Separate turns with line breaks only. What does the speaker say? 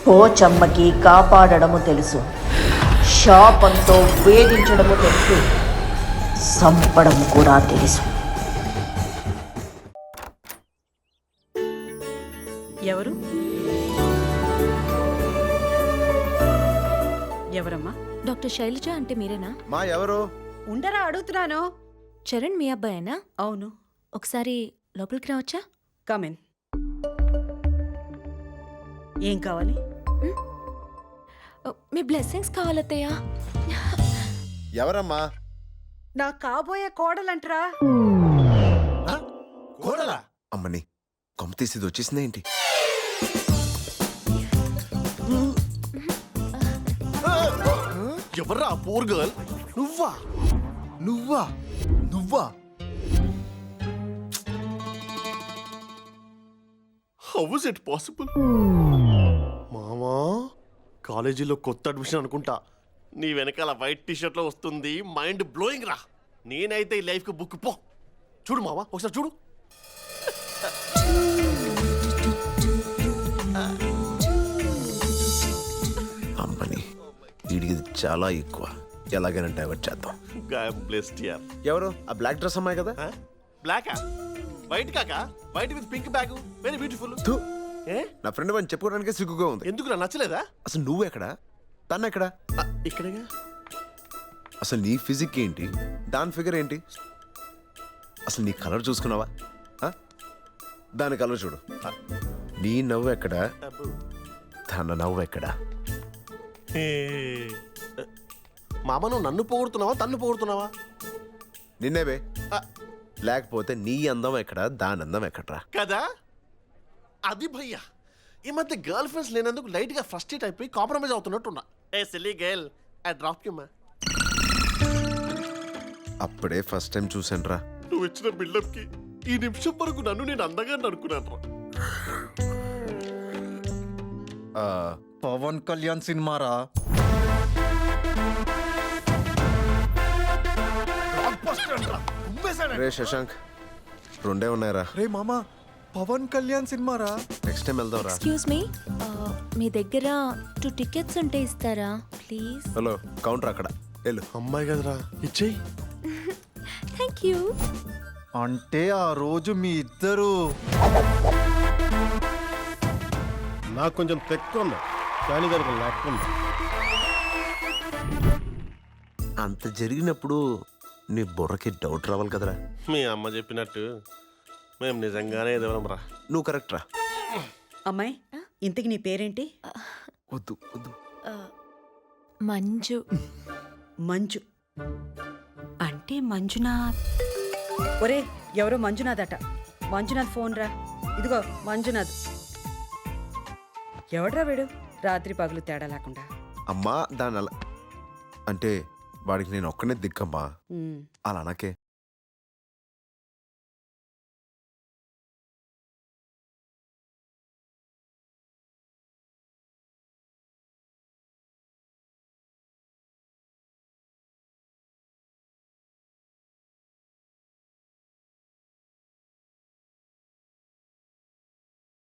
పోచమ్మకి కాపాడడము తెలుసు, శాపంతో వేధించడము తెలుసు, సంపడం కూడా తెలుసు.
ఎవరు? ఎవరమ్మా?
డాక్టర్ శైలజ అంటే మీరేనా?
మా ఎవరు?
ఉండరా అడుగుతున్నాను.
చరణ్ మీ అబ్బాయేనా?
అవును.
ఒకసారి లోపలికి రావచ్చా?
కమిన్. ఏం కావాలి?
మీ బ్లెస్సింగ్స్ కావాలత్తయ్యా.
ఎవరమ్మా?
నా కాబోయే కోడలంటరా.
కోడలా? అమ్మని కొమ్మ తీసేది వచ్చేసిందా ఏంటి?
ఎవర్రా పూర్ గర్ల్? నువ్వా నువ్వా నువ్వా? How is it possible? మామా, కాలేజీలో కొత్త అడ్మిషన్ అనుకుంటా. నీ వెనకాల వైట్ టీషర్ట్ లో వస్తుంది. మైండ్ బ్లోయింగ్ రా. నేనైతే ఈ లైఫ్ కి బుక్ పో. చూడు మామా, ఒకసారి చూడు.
అమ్మని వీడికి చాలా ఎక్కువ. ఎలాగైనా డైవర్ట్ చేద్దాం. ఎవరు? ఆ బ్లాక్ డ్రెస్ అమ్మాయి కదా?
బ్లాకా? వైట్ కాకా? White with pink bag, very beautiful.
నా ఫ్రెండ్ అని చెప్పుకోవడానికి సిగ్గుగా ఉంది.
ఎందుకు నచ్చలేదా?
అసలు నువ్వు ఎక్కడా, తను ఎక్కడా?
ఇక్కడేగా.
అసలు నీ ఫిజిక్ ఏంటి, దాని ఫిగర్ ఏంటి? అసలు నీ కలర్ చూసుకున్నావా? దాని కలర్ చూడు. నీ నవ్వు ఎక్కడా, తన నవ్వు ఎక్కడా?
మామ, నువ్వు నన్ను పొగుడుతున్నావా తన్ను పొగుడుతున్నావా?
నిన్నేవే. లేకపోతే నీ అందం ఎక్కడా, దాని అందం ఎక్కడ్రా?
కదా అది భయ్యా. ఈ మధ్య గర్ల్ ఫ్రెండ్స్ లేనందుకు లైట్ గా ఫ్రస్ట్రేట్ అయిపోయి కాంప్రమైజ్ అవుతున్నట్టున్నా. A silly girl, I drop you మా.
అప్పుడే ఫస్ట్ టైం చూసాను రా.
నువ్వు ఇచ్చిన బిల్డప్ కి ఈ నిమిషం వరకు నన్ను నేను అందంగా అనుకున్నాను రా.
పవన్ కళ్యాణ్ సినిమా రా.
రే శశాంక్, రెండే ఉన్నాయరా.
రే మామా, పవన్ కళ్యాణ్ సినిమా రా.
నెక్స్ట్ టైం వెళ్దాం రా.
ఎక్స్క్యూజ్ మీ, మీ దగ్గర 2 టికెట్స్ ఉంటే ఇస్తారా ప్లీజ్?
హలో, కౌంటర్ అక్కడ. వెళ్ళు.
అమ్మాయి కదరా, ఇచ్చేయి.
Thank you.
అంటే ఆ రోజు మీ ఇద్దరు
నాకు కొంచెం తెక్కువ ఉంది, కానీ దానికి లెక్క ఉంది.
అంత జరిగినప్పుడు నీ బుర్రకి డౌట్ రావాలి కదరా.
మీ అమ్మ చెప్పినట్టు మేము నిజంగానే ఎదవరం రా.
నువ్వు కరెక్ట్ రా.
అమ్మాయి, ఇంతకి నీ పేరేంటి?
వద్దు వద్దు.
మంజు.
మంజు అంటే మంజునాథ్. ఒరే, ఎవరో మంజునాథ్ అట. మంజునాథ్ ఫోన్ రా. ఇదిగో మంజునాథ్. ఎవడ్రా వీడు? రాత్రి పగులు తేడా లేకుండా.
అమ్మా, దాని అలా అంటే వాడికి నేను ఒక్కనే దిక్కమ్మా. అలా అనకే.